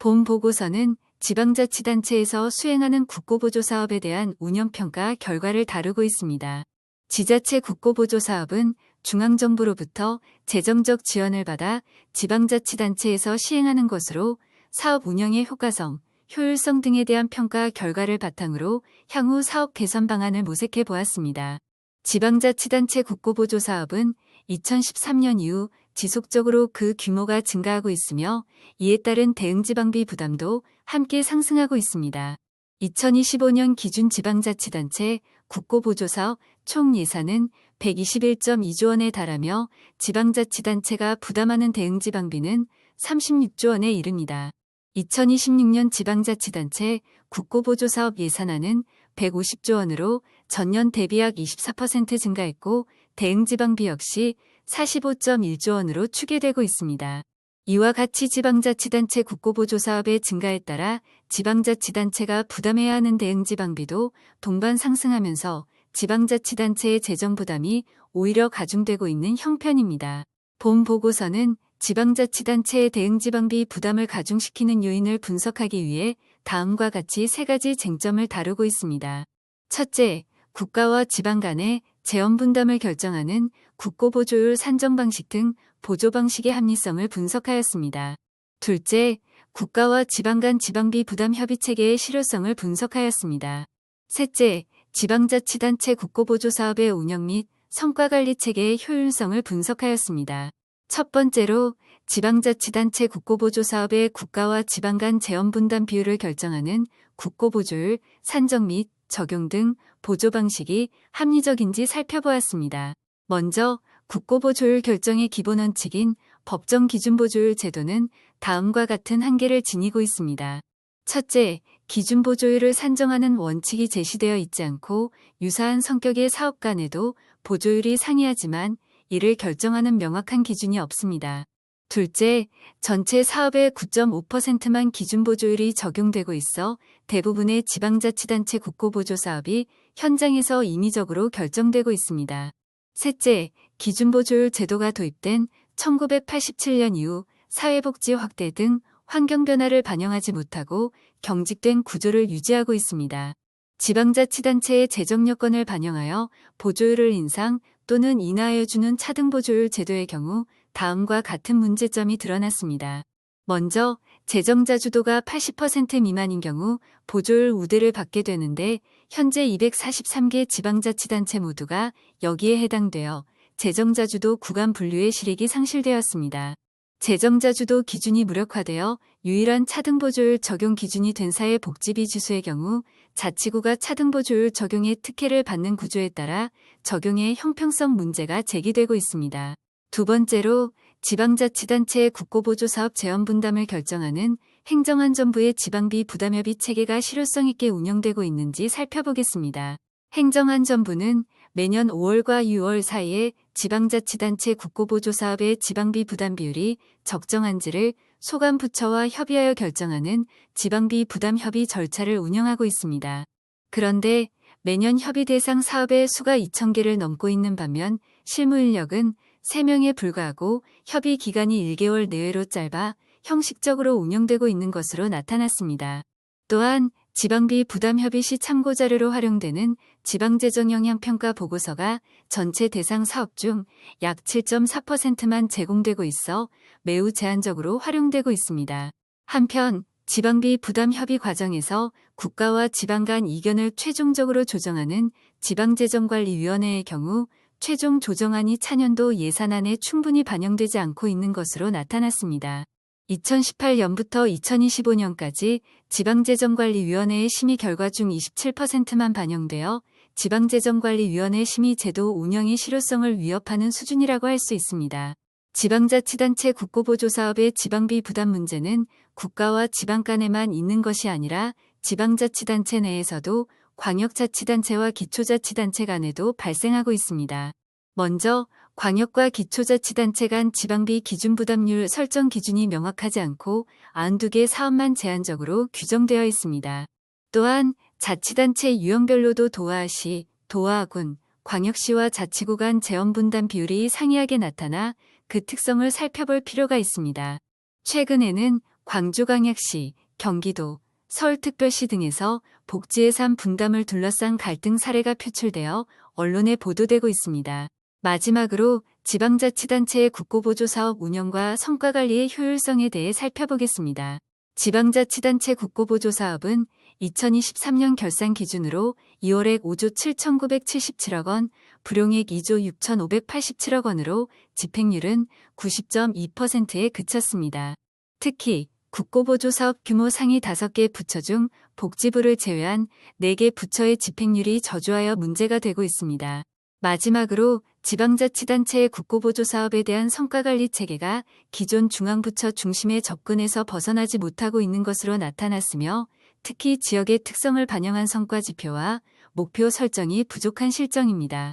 본 보고서는 지방자치단체에서 수행하는 국고보조사업에 대한 운영평가 결과를 다루고 있습니다. 지자체 국고보조사업은 중앙정부로부터 재정적 지원을 받아 지방자치단체에서 시행하는 것으로 사업 운영의 효과성, 효율성 등에 대한 평가 결과를 바탕으로 향후 사업 개선 방안을 모색해 보았습니다. 지방자치단체 국고보조사업은 2013년 이후 지속적으로 그 규모가 증가하고 있으며 이에 따른 대응지방비 부담도 함께 상승하고 있습니다. 2025년 기준 지방자치단체 국고보조사업 총 예산은 121.2조 원에 달하며 지방자치단체가 부담하는 대응지방비는 36조 원에 이릅니다. 2026년 지방자치단체 국고보조사업 예산안은 150조 원으로 전년 대비 약 24% 증가했고 대응지방비 역시 45.1조 원으로 추계되고 있습니다. 이와 같이 지방자치단체 국고보조사업의 증가에 따라 지방자치단체가 부담해야 하는 대응지방비도 동반 상승하면서 지방자치단체의 재정부담이 오히려 가중되고 있는 형편입니다. 본 보고서는 지방자치단체의 대응지방비 부담을 가중시키는 요인을 분석하기 위해 다음과 같이 세 가지 쟁점을 다루고 있습니다. 첫째, 국가와 지방 간의 재원 분담을 결정하는 국고보조율 산정 방식 등 보조 방식의 합리성을 분석하였습니다. 둘째, 국가와 지방 간 지방비 부담 협의 체계의 실효성을 분석하였습니다. 셋째, 지방자치단체 국고보조 사업의 운영 및 성과관리 체계의 효율성을 분석하였습니다. 첫 번째로 지방자치단체 국고보조 사업의 국가와 지방 간 재원 분담 비율을 결정하는 국고보조율 산정 및 적용 등 보조 방식이 합리적인지 살펴보았습니다. 먼저 국고보조율 결정의 기본 원칙인 법정 기준보조율 제도는 다음과 같은 한계를 지니고 있습니다. 첫째, 기준보조율을 산정하는 원칙이 제시되어 있지 않고 유사한 성격의 사업 간에도 보조율이 상이하지만 이를 결정하는 명확한 기준이 없습니다. 둘째, 전체 사업의 9.5%만 기준보조율이 적용되고 있어 대부분의 지방자치단체 국고보조 사업이 현장에서 임의적으로 결정되고 있습니다. 셋째, 기준보조율 제도가 도입된 1987년 이후 사회복지 확대 등 환경 변화를 반영하지 못하고 경직된 구조를 유지하고 있습니다. 지방자치단체의 재정 여건을 반영하여 보조율을 인상 또는 인하해 주는 차등보조율 제도의 경우 다음과 같은 문제점이 드러났습니다. 먼저 재정자주도가 80% 미만인 경우 보조율 우대를 받게 되는데 현재 243개 지방자치단체 모두가 여기에 해당되어 재정자주도 구간 분류의 실익이 상실되었습니다. 재정자주도 기준이 무력화되어 유일한 차등보조율 적용 기준이 된 사회복지비 지수의 경우 자치구가 차등보조율 적용에 특혜를 받는 구조에 따라 적용의 형평성 문제가 제기되고 있습니다. 두 번째로 지방자치단체의 국고보조 사업 재원 분담을 결정하는 행정안전부의 지방비 부담협의 체계가 실효성 있게 운영되고 있는지 살펴보겠습니다. 행정안전부는 매년 5월과 6월 사이에 지방자치단체 국고보조 사업의 지방비 부담 비율이 적정한지를 소관부처와 협의하여 결정하는 지방비 부담 협의 절차를 운영하고 있습니다. 그런데 매년 협의 대상 사업의 수가 2,000개를 넘고 있는 반면 실무 인력은 3명에 불과하고 협의 기간이 1개월 내외로 짧아 형식적으로 운영되고 있는 것으로 나타났습니다. 또한 지방비 부담 협의 시 참고자료로 활용되는 지방재정영향평가 보고서가 전체 대상 사업 중 약 7.4%만 제공되고 있어 매우 제한적으로 활용되고 있습니다. 한편 지방비 부담 협의 과정에서 국가와 지방 간 이견을 최종적으로 조정하는 지방재정관리위원회의 경우 최종 조정안이 차년도 예산안에 충분히 반영되지 않고 있는 것으로 나타났습니다. 2018년부터 2025년까지 지방재정관리위원회의 심의 결과 중 27%만 반영되어 지방재정관리위원회 심의 제도 운영의 실효성을 위협하는 수준이라고 할 수 있습니다. 지방자치단체 국고보조 사업의 지방비 부담 문제는 국가와 지방 간에만 있는 것이 아니라 지방자치단체 내에서도 광역자치단체와 기초자치단체 간에도 발생하고 있습니다. 먼저 광역과 기초자치단체 간 지방비 기준부담률 설정 기준이 명확하지 않고 92개 사업만 제한적으로 규정되어 있습니다. 또한 자치단체 유형별로도 도하시, 도하군, 광역시와 자치구 간 재원분담 비율이 상이하게 나타나 그 특성을 살펴볼 필요가 있습니다. 최근에는 광주광역시, 경기도, 서울특별시 등에서 복지의 삶 분담을 둘러싼 갈등 사례가 표출되어 언론에 보도되고 있습니다. 마지막으로 지방자치단체의 국고보조 사업 운영과 성과관리의 효율성에 대해 살펴보겠습니다. 지방자치단체 국고보조 사업은 2023년 결산 기준으로 2월액 5조 7,977억 원, 불용액 2조 6,587억 원으로 집행률은 90.2%에 그쳤습니다. 특히 국고보조 사업 규모 상위 5개 부처 중 복지부를 제외한 4개 부처의 집행률이 저조하여 문제가 되고 있습니다. 마지막으로 지방자치단체의 국고보조 사업에 대한 성과관리 체계가 기존 중앙부처 중심의 접근에서 벗어나지 못하고 있는 것으로 나타났으며 특히 지역의 특성을 반영한 성과지표와 목표 설정이 부족한 실정입니다.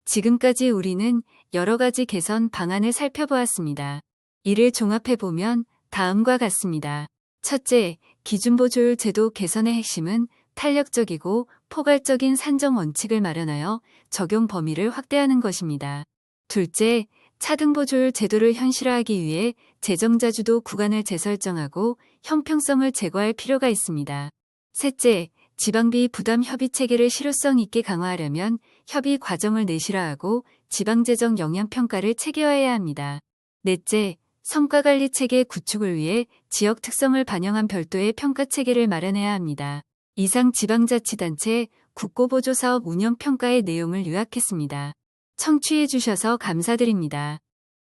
지금까지 우리는 여러 가지 개선 방안을 살펴보았습니다. 이를 종합해보면 다음과 같습니다. 첫째, 기준보조율 제도 개선의 핵심은 탄력적이고 포괄적인 산정 원칙을 마련하여 적용 범위를 확대하는 것입니다. 둘째, 차등보조율 제도를 현실화하기 위해 재정자주도 구간을 재설정하고 형평성을 제고할 필요가 있습니다. 셋째, 지방비 부담 협의 체계를 실효성 있게 강화하려면 협의 과정을 내실화하고 지방재정 영향평가를 체계화해야 합니다. 넷째, 성과관리 체계 구축을 위해 지역 특성을 반영한 별도의 평가 체계를 마련해야 합니다. 이상 지방자치단체 국고보조 사업 운영 평가의 내용을 요약했습니다. 청취해 주셔서 감사드립니다.